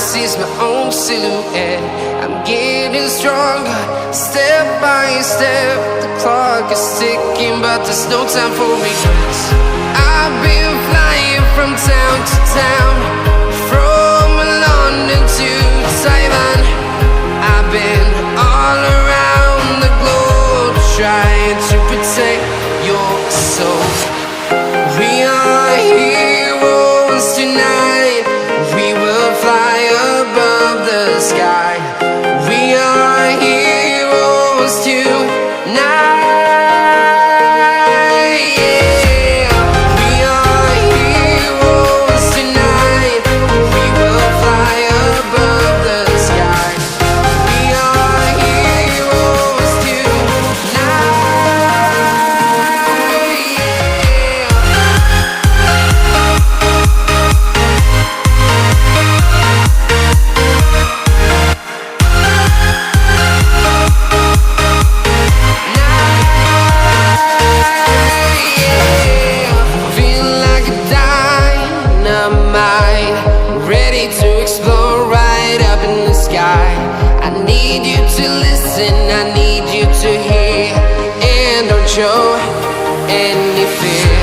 sees my own silhouette. I'm getting stronger, step by step. The clock is ticking, but there's no time for regrets. I've been flying from town to town, from London to Taiwan. I've been all around the globe, trying to protect your soul. We are heroes tonight. We will fly above the sky. We are heroes tonight. Yeah. We are heroes tonight. We will fly above the sky. We are heroes tonight. Yeah. Feel like a dynamite, ready to explode right up in the sky. I need you to listen, I need you to hear, and don't show any fear.